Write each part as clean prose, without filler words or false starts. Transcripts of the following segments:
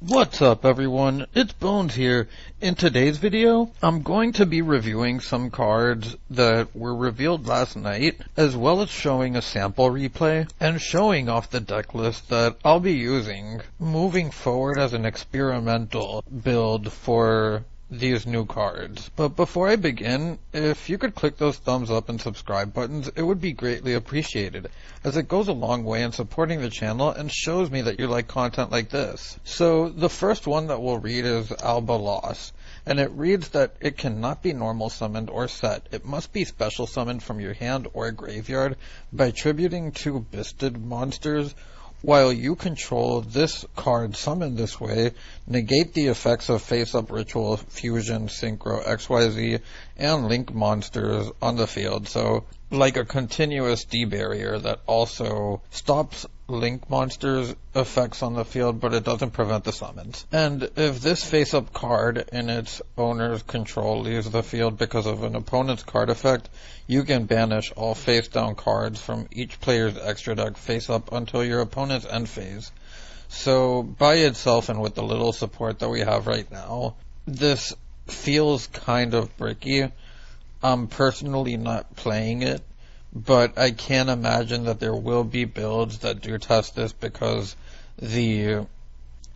What's up everyone, it's Bones here. In today's video, I'm going to be reviewing some cards that were revealed last night, as well as showing a sample replay, and showing off the deck list that I'll be using moving forward as an experimental build for these new cards. But before I begin, if you could click those thumbs up and subscribe buttons, it would be greatly appreciated, as it goes a long way in supporting the channel and shows me that you like content like this. So the first one that we'll read is Albaz, and it reads that it cannot be normal summoned or set. It must be special summoned from your hand or graveyard by tributing two Byssted monsters. While you control this card summoned this way, negate the effects of face-up ritual, fusion, synchro, XYZ, and link monsters on the field. So, like a continuous D barrier that also stops link monsters' effects on the field, but it doesn't prevent the summons. And if this face-up card in its owner's control leaves the field because of an opponent's card effect, you can banish all face-down cards from each player's extra deck face-up until your opponent's end phase. So, by itself and with the little support that we have right now, this feels kind of bricky. I'm personally not playing it, but I can imagine that there will be builds that do test this because the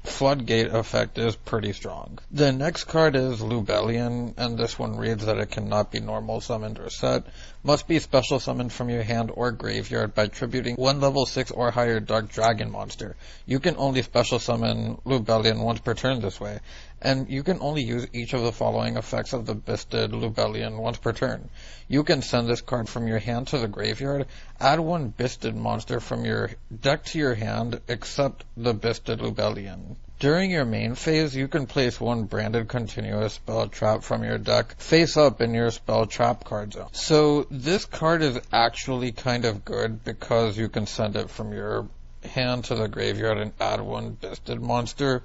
floodgate effect is pretty strong. The next card is Lubellion, and this one reads that it cannot be normal summoned or set. Must be special summoned from your hand or graveyard by tributing one level 6 or higher dark dragon monster. You can only special summon Lubellion once per turn this way, and you can only use each of the following effects of the Byssted Lubellion once per turn. You can send this card from your hand to the graveyard, add one Byssted monster from your deck to your hand, except the Byssted Lubellion. During your main phase, you can place one branded continuous spell trap from your deck face up in your spell trap card zone. So this card is actually kind of good because you can send it from your hand to the graveyard and add one Byssted monster.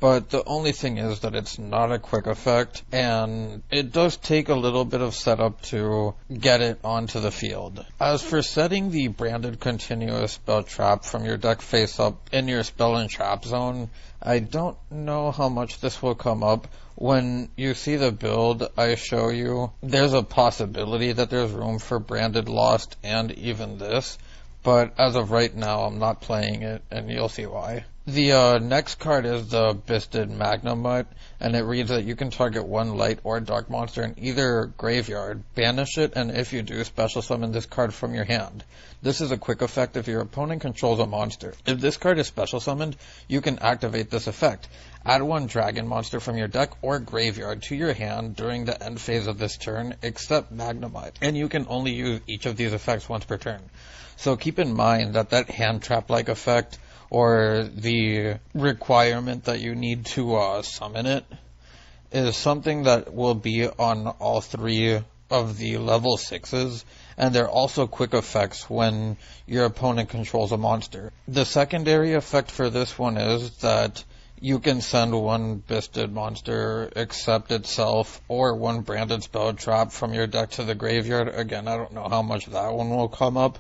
But the only thing is that it's not a quick effect, and it does take a little bit of setup to get it onto the field. As for setting the branded continuous spell trap from your deck face up in your spell and trap zone, I don't know how much this will come up. When you see the build I show you, there's a possibility that there's room for branded lost and even this, but as of right now I'm not playing it, and you'll see why. The next card is the Byssted Magnemite, and it reads that you can target one light or dark monster in either graveyard, banish it, and if you do, special summon this card from your hand. This is a quick effect if your opponent controls a monster. If this card is special summoned, you can activate this effect. Add one dragon monster from your deck or graveyard to your hand during the end phase of this turn, except Magnemite, and you can only use each of these effects once per turn. So keep in mind that hand trap-like effect, or the requirement that you need to summon it, is something that will be on all three of the level 6s, and they're also quick effects when your opponent controls a monster. The secondary effect for this one is that you can send one Byssted monster, except itself, or one branded spell trap from your deck to the graveyard. Again, I don't know how much that one will come up.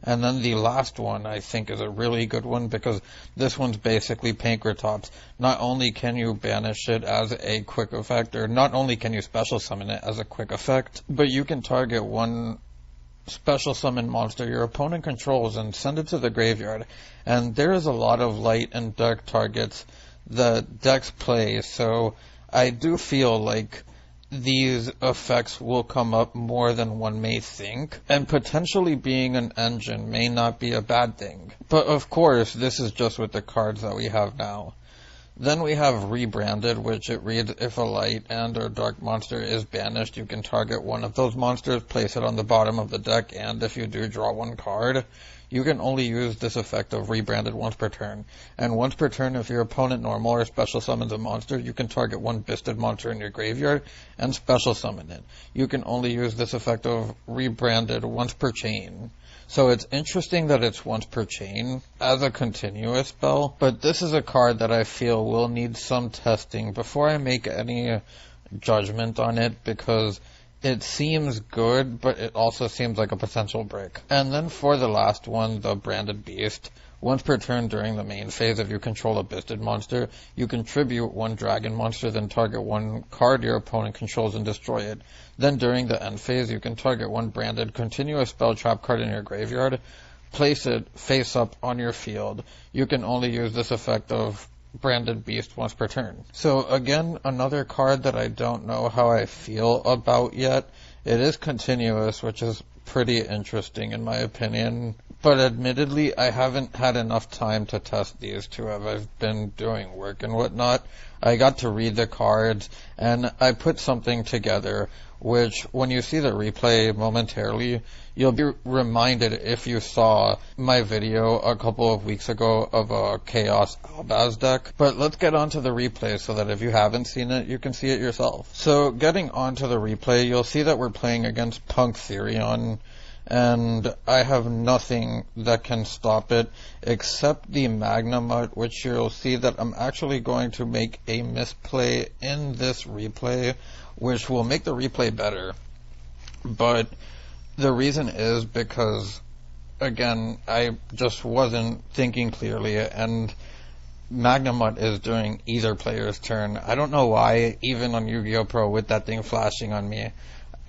And then the last one, I think, is a really good one because this one's basically Pankratops. Not only can you banish it as a quick effect, or not only can you special summon it as a quick effect, but you can target one special summon monster your opponent controls and send it to the graveyard. And there is a lot of light and dark targets that decks play, so I do feel like these effects will come up more than one may think, and potentially being an engine may not be a bad thing. But of course, this is just with the cards that we have now. Then we have Rebranded, which it reads, if a light and or dark monster is banished, you can target one of those monsters, place it on the bottom of the deck, and if you do draw one card, you can only use this effect of Rebranded once per turn. And once per turn, if your opponent normal or special summons a monster, you can target one Byssted monster in your graveyard and special summon it. You can only use this effect of Rebranded once per chain. So it's interesting that it's once per chain as a continuous spell, but this is a card that I feel will need some testing before I make any judgment on it, because it seems good, but it also seems like a potential brick. And then for the last one, the Branded Beast, Once per turn during the main phase, if you control a Bystial monster, you contribute one dragon monster, then target one card your opponent controls and destroy it. Then during the end phase, you can target one branded continuous spell trap card in your graveyard, place it face up on your field. You can only use this effect of branded beast once per turn. So again, another card that I don't know how I feel about yet. It is continuous, which is pretty interesting in my opinion. But admittedly, I haven't had enough time to test these two as I've been doing work and whatnot. I got to read the cards, and I put something together, which when you see the replay momentarily, you'll be reminded if you saw my video a couple of weeks ago of a Chaos Albaz deck. But let's get onto the replay so that if you haven't seen it, you can see it yourself. So getting onto the replay, you'll see that we're playing against Punk Therion, and I have nothing that can stop it except the Magnamut, which you'll see that I'm actually going to make a misplay in this replay, which will make the replay better. But the reason is because, again, I just wasn't thinking clearly, and Magnamut is during either player's turn. I don't know why, even on Yu-Gi-Oh! Pro with that thing flashing on me,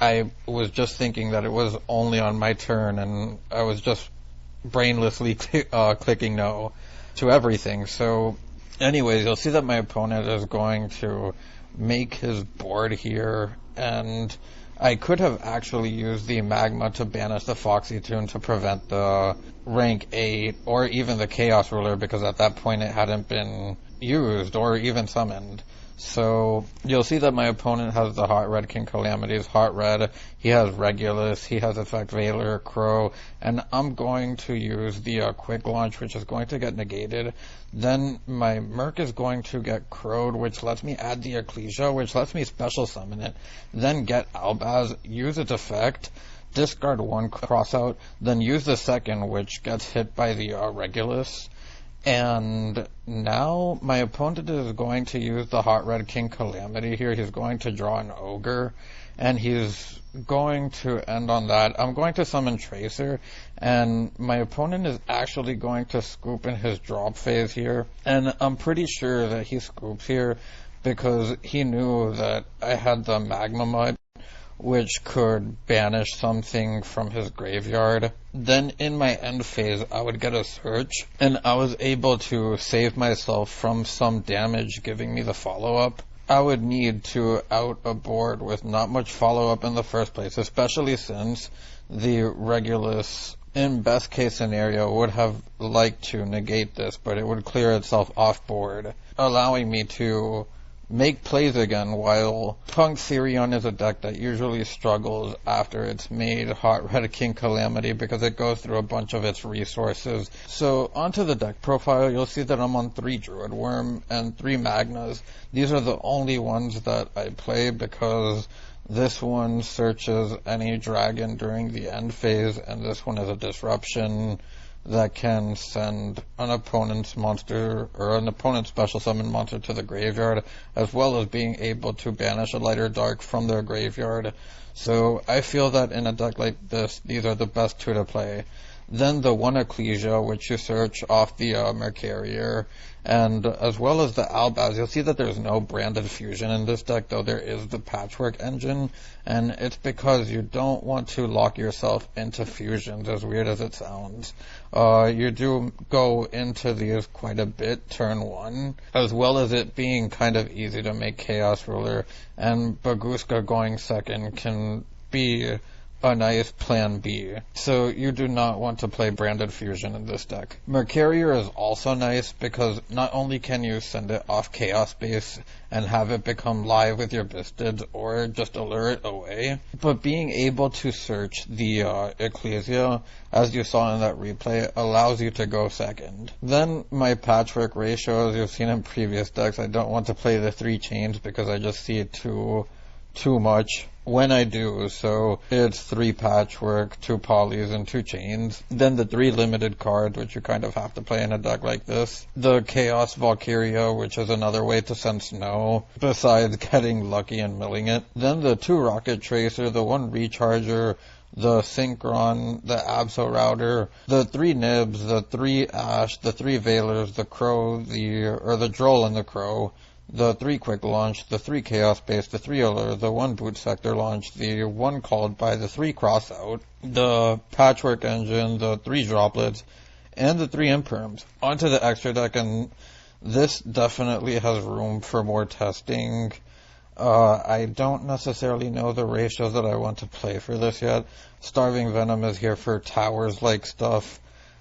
I was just thinking that it was only on my turn, and I was just brainlessly clicking no to everything. So anyways, you'll see that my opponent is going to make his board here, and I could have actually used the Magma to banish the Foxy Tune to prevent the rank 8 or even the Chaos Ruler, because at that point it hadn't been used or even summoned. So you'll see that my opponent has the Hot Red King Calamities, Hot Red, he has Regulus, he has Effect Veiler, Crow, and I'm going to use the Quick Launch, which is going to get negated. Then my Merc is going to get Crowed, which lets me add the Ecclesia, which lets me special summon it, then get Albaz, use its effect, discard one crossout, then use the second, which gets hit by the Regulus. And now my opponent is going to use the Hot Red King Calamity here. He's going to draw an Ogre, and he's going to end on that. I'm going to summon Tracer, and my opponent is actually going to scoop in his drop phase here. And I'm pretty sure that he scoops here because he knew that I had the Magnamut, which could banish something from his graveyard. Then in my end phase, I would get a search, and I was able to save myself from some damage giving me the follow-up. I would need to out a board with not much follow-up in the first place, especially since the Regulus, in best case scenario, would have liked to negate this, but it would clear itself off board, allowing me to make plays again, while Punk Therion is a deck that usually struggles after it's made Hot Red King Calamity because it goes through a bunch of its resources. So onto the deck profile, you'll see that I'm on 3 Druid Worm and 3 Magnas. These are the only ones that I play because this one searches any dragon during the end phase, and this one is a disruption that can send an opponent's monster or an opponent's special summon monster to the graveyard, as well as being able to banish a light or dark from their graveyard. So I feel that in a deck like this, these are the best 2 to play. Then the one Ecclesia, which you search off the Mercarier, and as well as the Albaz. You'll see that there's no branded fusion in this deck, though there is the Patchwork engine, and it's because you don't want to lock yourself into fusions, as weird as it sounds. You do go into these quite a bit turn 1, as well as it being kind of easy to make Chaos Ruler, and Baguska going second can be a nice plan B. So you do not want to play branded fusion in this deck. Mercarier is also nice because not only can you send it off Chaos base and have it become live with your Bystids or just allure it away, but being able to search the Ecclesia, as you saw in that replay, allows you to go second. Then my Patchwork ratio, as you've seen in previous decks, I don't want to play the 3 chains because I just see it too much when I do. So it's 3 Patchwork, 2 Polys, and 2 chains. Then the 3 limited cards, which you kind of have to play in a deck like this. The Chaos Valkyria, which is another way to send snow, besides getting lucky and milling it. Then the 2 Rocket Tracer, the 1 Recharger, the Synchron, the Abso router, the 3 Nibs, the 3 Ash, the 3 Veilers, the Crow, the Droll and the Crow, the 3 Quick Launch, the 3 Chaos Base, the 3 Allure, the 1 Boot Sector Launch, the 1 Called By, the 3 Crossout, the Patchwork Engine, the 3 Droplets, and the 3 Imperms. Onto the extra deck, and this definitely has room for more testing. I don't necessarily know the ratios that I want to play for this yet. Starving Venom is here for towers-like stuff.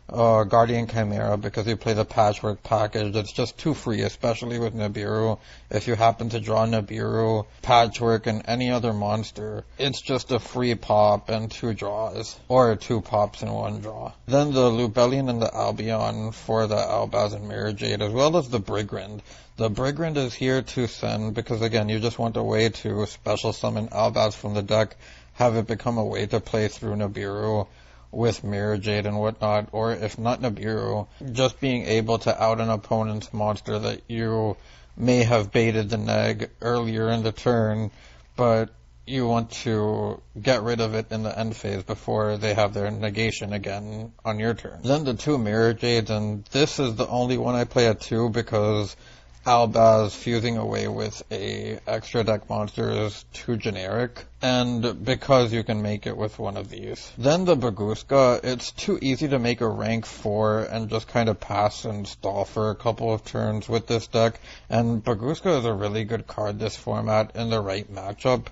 Guardian Chimera, because you play the Patchwork package, it's just too free, especially with Nibiru. If you happen to draw Nibiru, Patchwork, and any other monster, it's just a free pop and 2 draws, or 2 pops and 1 draw. Then the Lubellion and the Albion for the Albaz and Mirror Jade, as well as the Brigand. The Brigand is here to send, because again, you just want a way to special summon Albaz from the deck, have it become a way to play through Nibiru with Mirror Jade and whatnot, or if not Nibiru, just being able to out an opponent's monster that you may have baited the neg earlier in the turn, but you want to get rid of it in the end phase before they have their negation again on your turn. Then the 2 Mirror Jades, and this is the only one I play at 2 because Albaz fusing away with a extra deck monster is too generic, and because you can make it with one of these. Then the Baguska, it's too easy to make a rank 4 and just kind of pass and stall for a couple of turns with this deck, and Baguska is a really good card this format in the right matchup.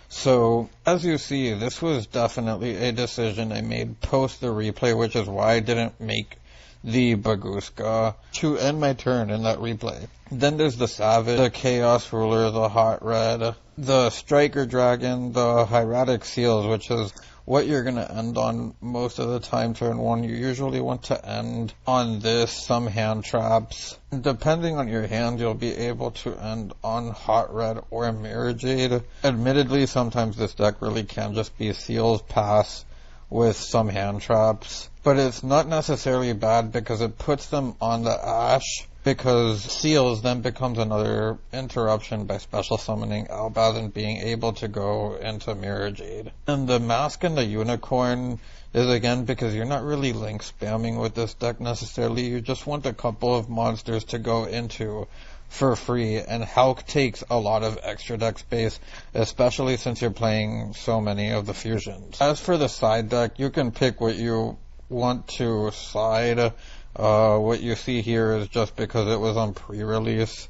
So, as you see, this was definitely a decision I made post the replay, which is why I didn't make the Baguska to end my turn in that replay. Then there's the Savage, the Chaos Ruler, the Hot Red, the Striker Dragon, the Hieratic Seals, which is what you're going to end on most of the time turn 1. You usually want to end on this, some hand traps. Depending on your hand, you'll be able to end on Hot Red or Mirror Jade. Admittedly, sometimes this deck really can just be Seals Pass with some hand traps, but it's not necessarily bad because it puts them on the Ash, because Seals then becomes another interruption by special summoning Albaz and being able to go into Mirror Jade. And the Mask and the Unicorn is again because you're not really link spamming with this deck necessarily, you just want a couple of monsters to go into for free, and Hulk takes a lot of extra deck space, especially since you're playing so many of the fusions. As for the side deck, you can pick what you want to side. What you see here is just because it was on pre-release.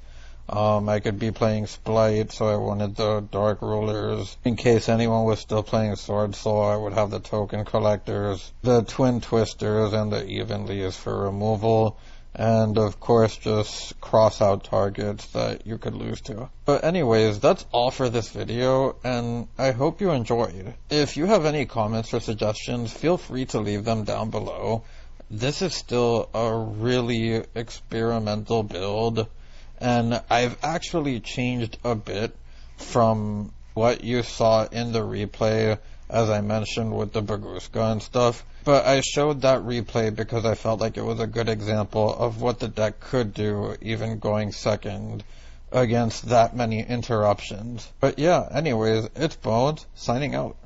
I could be playing Splight, so I wanted the Dark Rulers. In case anyone was still playing Sword Soul, I would have the Token Collectors, the Twin Twisters, and the Evenlies for removal. And of course just cross out targets that you could lose to. But anyways, that's all for this video, and I hope you enjoyed. If you have any comments or suggestions, feel free to leave them down below. This is still a really experimental build, and I've actually changed a bit from what you saw in the replay, as I mentioned with the Baguska and stuff. But I showed that replay because I felt like it was a good example of what the deck could do, even going second against that many interruptions. But yeah, anyways, it's Bones, signing out.